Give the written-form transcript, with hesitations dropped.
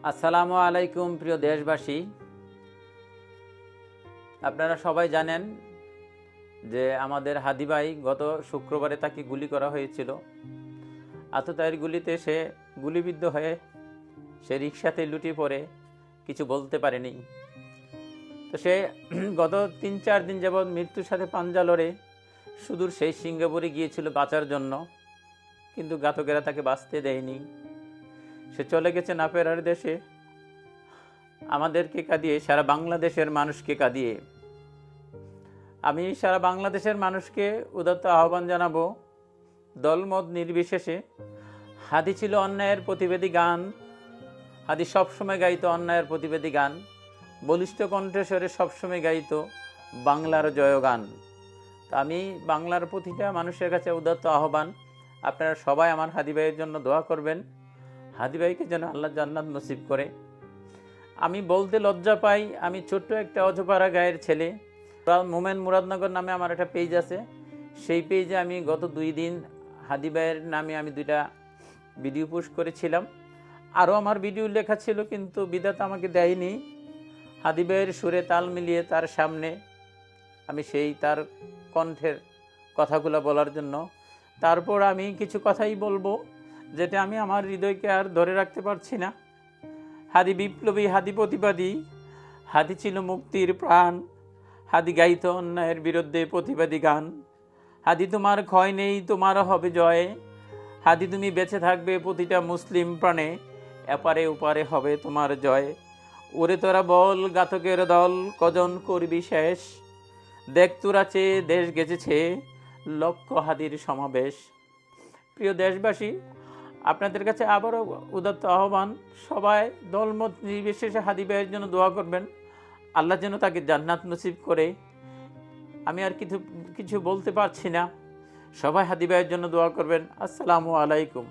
আসসালামু আলাইকুম প্রিয় দেশবাসী, আপনারা সবাই জানেন যে আমাদের হাদি ভাই গত শুক্রবারে তাকে গুলি করা হয়েছিল। আততায়ীর গুলিতে সে গুলিবিদ্ধ হয়ে সে রিকশাতে লুটিয়ে পড়ে কিছু বলতে পারেনি। তো সে গত ৩-৪ দিন যাবৎ মৃত্যুর সাথে পাঞ্জা লড়ে সুদূর সেই সিঙ্গাপুরে গিয়েছিল বাঁচার জন্য, কিন্তু ঘাতকেরা তাকে বাঁচতে দেয়নি। সে চলে গেছে না ফেরার দেশে, আমাদেরকে কাঁদিয়ে, সারা বাংলাদেশের মানুষকে কাঁদিয়ে। আমি সারা বাংলাদেশের মানুষকে উদাত্ত আহ্বান জানাবো, দলমত নির্বিশেষে। হাদি ছিল অন্যায়ের প্রতিবাদী গান, হাদি সবসময় গাইতো অন্যায়ের প্রতিবাদী গান, বলিষ্ঠ কণ্ঠস্বরে সবসময় গাইতো বাংলার জয়গান। তা আমি বাংলার প্রতিটা মানুষের কাছে উদাত্ত আহ্বান, আপনারা সবাই আমার হাদি ভাইয়ের জন্য দোয়া করবেন, হাদি ভাইকে যেন আল্লাহ জান্নাত নসিব করে। আমি বলতে লজ্জা পাই, আমি ছোট্ট একটা অজপাড়া গায়ের ছেলে। মোমেন মুরাদনগর নামে আমার একটা পেজ আছে, সেই পেজে আমি গত 2 দিন হাদি ভাইয়ের নামে আমি 2টা ভিডিও পোস্ট করেছিলাম। আরও আমার ভিডিও লেখা ছিল, কিন্তু বিধাতা আমাকে দেয়নি হাদি ভাইয়ের সুরে তাল মিলিয়ে তার সামনে আমি সেই তার কণ্ঠের কথাগুলো বলার জন্য। তারপর আমি কিছু কথাই বলবো যেটা আমি আমার হৃদয়কে আর ধরে রাখতে পারছি না। হাদি বিপ্লবী, হাদি প্রতিবাদী, হাদি ছিল মুক্তির প্রাণ, হাদি গাইত অন্যায়ের বিরুদ্ধে প্রতিবাদী গান। হাদি তোমার ক্ষয় নেই, তোমার হবে জয়, হাদি তুমি বেঁচে থাকবে প্রতিটা মুসলিম প্রাণে, এপারে ওপারে হবে তোমার জয়। ওরে তোরা বল ঘাতকের দল, কজন করবি শেষ, দেখ তোরা চেয়ে দেশ গেছেছে লক্ষ হাদির সমাবেশ। প্রিয় দেশবাসী, আপনাদের কাছে আবারও উদাত্ত আহ্বান, সবাই দলমত নির্বিশেষে হাদি ভাইয়ের জন্য দোয়া করবেন, আল্লাহ যেন তাকে জান্নাত নসিব করে। আমি আর কিছু বলতে পারছি না, সবাই হাদি ভাইয়ের জন্য দোয়া করবেন। আসসালামু আলাইকুম।